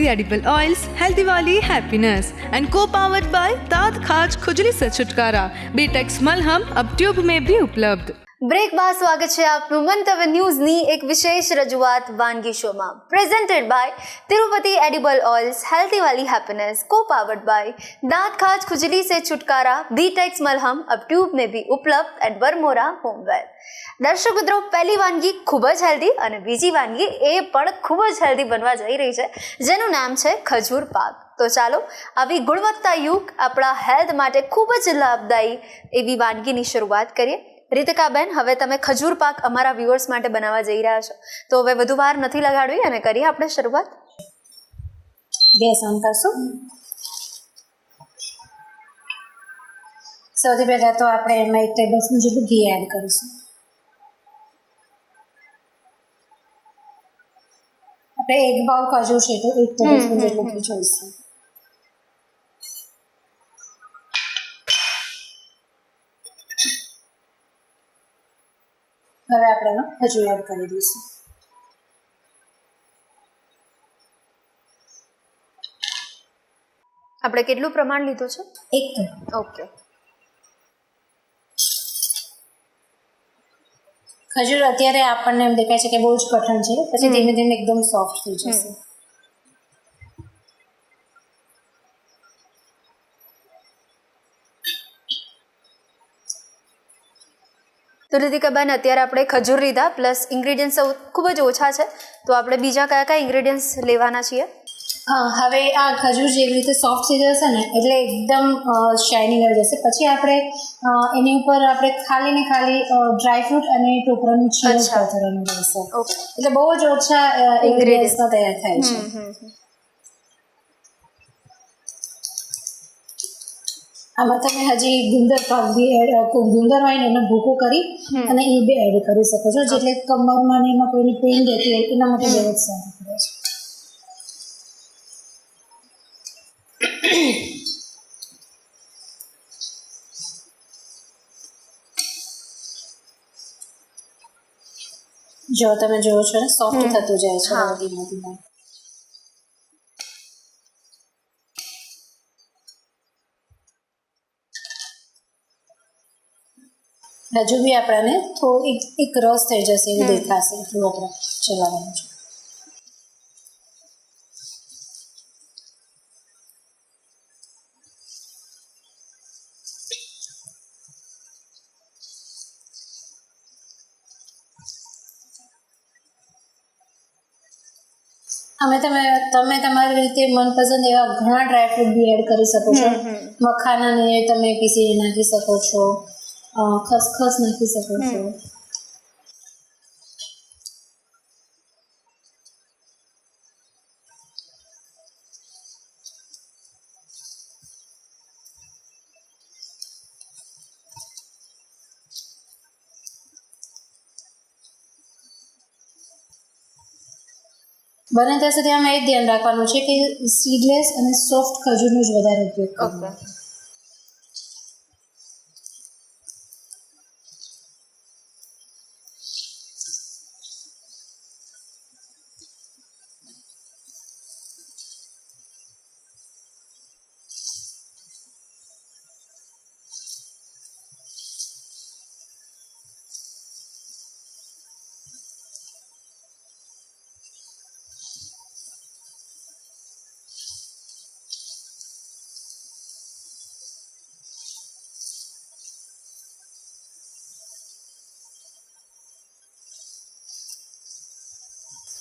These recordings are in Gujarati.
तिरुपति एडिबल ऑयल्स हेल्दी वाली हैप्पीनेस एंड को पावर्ड बाय दांत खाज खुजली से छुटकारा बीटेक्स मलहम अब ट्यूब में भी उपलब्ध। બ્રેક બાદ સ્વાગત છે આપનું મંતવ્ય ન્યૂઝની એક વિશેષ રજૂઆત વાનગી શોમાં presented by Tirupati edible oils healthy વાલી હેપીનેસ को पावर्ड बाय दांत खाज खुजली से छुटकारा बीटेक्स मलहम अब ट्यूब में भी उपलब्ध एंड बरमोरा होमवेर। દર્શક મિત્રો, પહેલી વાનગી ખૂબ જ હેલ્ધી અને બીજી વાનગી એ પણ ખૂબ જ હેલ્ધી બનવા જઈ રહી છે, જેનું નામ છે ખજૂર પાક। તો ચાલો આવી ગુણવત્તાયુક્ત આપણા હેલ્થ માટે ખૂબ જ લાભદાયી એવી વાનગીની શરૂઆત કરીએ। રીતિકાબેન, હવે તમે ખજૂર પાક અમારા વ્યુઅર્સ માટે બનાવવા જઈ રહ્યા છો, તો હવે વધુ વાર નથી લગાડવી અને કરીએ આપણે શરૂઆત। ગેસ ઓન કરશું। સૌથી પહેલાં તો આપણે એમાં 1 ટેબલસ્પૂન જેટલું ઘી એડ કરીશું। આપણે 1 બાઉલ ખજૂર છે તો 1 ટેબલસ્પૂન જેટલું ઘી જોઈશે। હવે આપણે એમાં ખજૂર એડ કરી દઈશું। આપણે કેટલું પ્રમાણ લીધું છે? 1 કપ। ઓકે। ખજૂર અત્યારે આપણને એમ દેખાય છે કે બહુ જ કઠણ છે, પછી ધીમે ધીમે એકદમ સોફ્ટ થઈ જશે। તો રીતિકાબેન, અત્યારે આપણે ખજૂર લીધા પ્લસ ઇન્ગ્રીડિયન્ટ્સ ખૂબ જ ઓછા છે, તો આપણે બીજા કયા કયા ઇન્ગ્રીડિયન્ટ્સ લેવાના છીએ? હવે આ ખજૂર જેવી રીતે સોફ્ટ થઈ જશે ને એટલે એકદમ શાઇનિંગ આવી જશે। પછી આપણે એની ઉપર આપણે ખાલી ને ખાલી ડ્રાયફ્રૂટ અને ટોપરાનું છીણ પથરવાનું રહેશે, એટલે બહુ જ ઓછા ઇન્ગ્રીડિયન્ટ્સમાં તૈયાર થાય છે। આમાં તમે હજી ગુંદર પાક બી ગુંદર હોય ને એને ભૂકો કરી અને એ બી એડ કરી શકો છો, જેટલે કમરમાં ને એમાં કોઈની પેઇન રહેતી હોય એના માટે બહુ જ સારું પડે છે। જો તમે જોવો છો ને સોફ્ટ થતું જાય છે ધીમે ધીમે। હજુ બી આપણને થોડું એક રસ થઈ જશે એવું દેખાશે, એટલું આપણે ચલાવવાનું છે। તમે તમારી રીતે મનપસંદ એવા ઘણા ડ્રાયફ્રૂટ બી એડ કરી શકો છો। મખાનાને તમે પીસી નાખી શકો છો, ખસખસ નાખી શકો છો। બને ત્યાં સુધી આમાં એ ધ્યાન રાખવાનું છે કે સીડલેસ અને સોફ્ટ ખજૂરનો જ વધારે ઉપયોગ કરવાનો।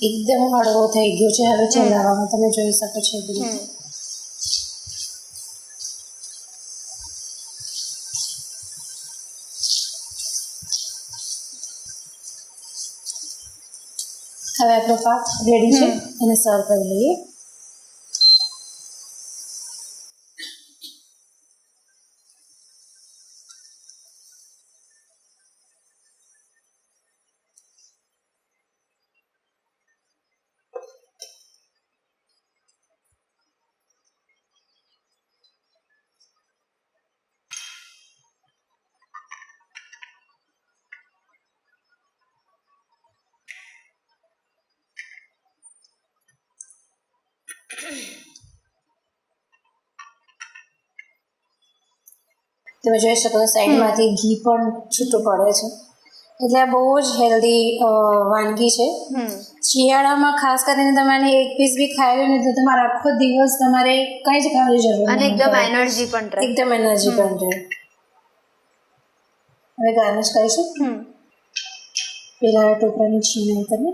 એકદમ હળવો થઈ ગયો છે, હવે ચલાવવામાં તમે જોઈ શકો છો એવી રીતે। હવે આપણો પાક રેડી છે, એને સર્વ કરી લઈએ। તમે જોઈ શકો છો સાઈડમાંથી ઘી પણ છૂટું પડે છે, એટલે આ બહુ જ હેલ્ધી વાનગી છે. શિયાળામાં ખાસ કરીને તમારે એક પીસ બી ખાઈ લો ને તો તમારો આખો દિવસ તમારે કંઈ જ ખાવાની જરૂર અને એકદમ એનર્જી પણ રહે. એકદમ એનર્જી પણ રહે. હવે ગાર્નિશ કરીશું પેલા ટોપરાની છીણ કરીને.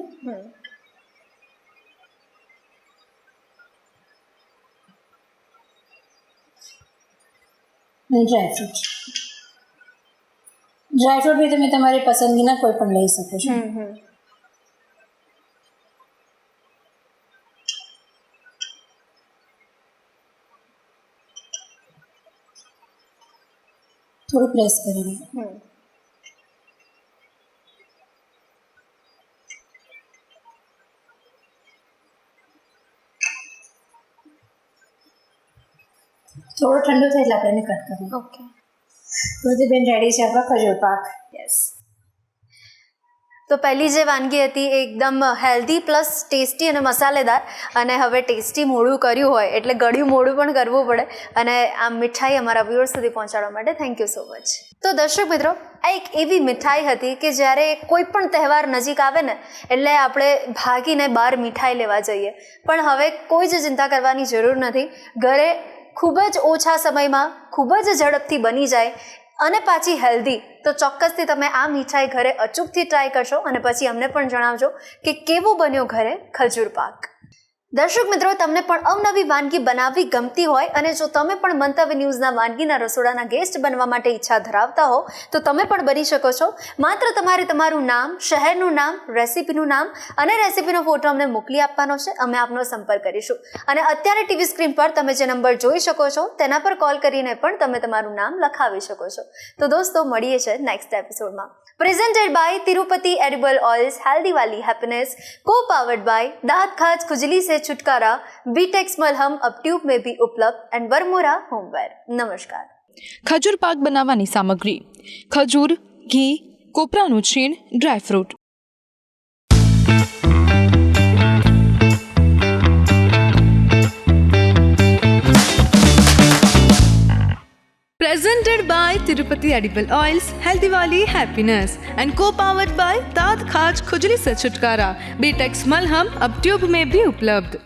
ડ્રાયફ્રૂટ બી તમે તમારી પસંદગીના કોઈ પણ લઈ શકો છો. થોડું પ્રેસ કરી દો. થોડું ઠંડુ થાય એટલે આપણે એને કટ કરીએ. ઓકે, બેન રેડી છે આપણા ખજૂર પાક. યસ. તો પહેલી જે વાનગી હતી એ એકદમ હેલ્ધી પ્લસ ટેસ્ટી અને મસાલેદાર, અને હવે ટેસ્ટી મોડું કર્યું હોય એટલે ગળ્યું મોડું પણ કરવું પડે, અને આ મીઠાઈ અમારા વ્યુઅર્સ સુધી પહોંચાડવા માટે થેન્ક યુ સો મચ. તો દર્શક મિત્રો, આ એક એવી મીઠાઈ હતી કે જ્યારે કોઈ પણ તહેવાર નજીક આવે ને એટલે આપણે ભાગીને બહાર મીઠાઈ લેવા જઈએ, પણ હવે કોઈ જ ચિંતા કરવાની જરૂર નથી. ઘરે ખૂબ જ ઓછા સમયમાં ખૂબ જ ઝડપથી બની જાય અને પાછી હેલ્ધી, તો ચોક્કસથી તમે આ મીઠાઈ ઘરે અચૂકથી ટ્રાય કરશો અને પછી અમને પણ જણાવજો કે કેવો બન્યો ઘરે ખજૂર પાક. દર્શક મિત્રો, તમને પણ અવનવી વાનગી બનાવવી ગમતી હોય અને જો તમે પણ મંતવ્ય ન્યૂઝના વાનગીના રસોડાના ગેસ્ટ બનવા માટે ઈચ્છા ધરાવતા હો તો તમે પણ બની શકો છો. માત્ર તમારે તમારું નામ, શહેરનું નામ, રેસીપીનું નામ અને રેસીપીનો ફોટો અમને મોકલી આપવાનો છે. અમે આપનો સંપર્ક કરીશું અને અત્યારે ટીવી સ્ક્રીન પર તમે જે નંબર જોઈ શકો છો તેના પર કોલ કરીને પણ તમે તમારું નામ લખાવી શકો છો. તો દોસ્તો, મળીએ છે નેક્સ્ટ એપિસોડમાં. Presented by Tirupati edible oils healthy वाली हैप्पीनेस, को पावर्ड बाय दांत खाज खुजली से छुटकारा, बीटेक्स मलहम अब ट्यूब में भी उपलब्ध एंड बरमोरा होमवेयर. नमस्कार. ખજૂર પાક બનાવવાની સામગ્રી: ખજૂર, ઘી, કોપરાનું છીણ, dry fruit. Presented by Tirupati Edible Oils, Healthy Wali Happiness, and co-powered by दांत खाज खुजली से छुटकारा, बीटेक्स मलहम अब ट्यूब में भी उपलब्ध.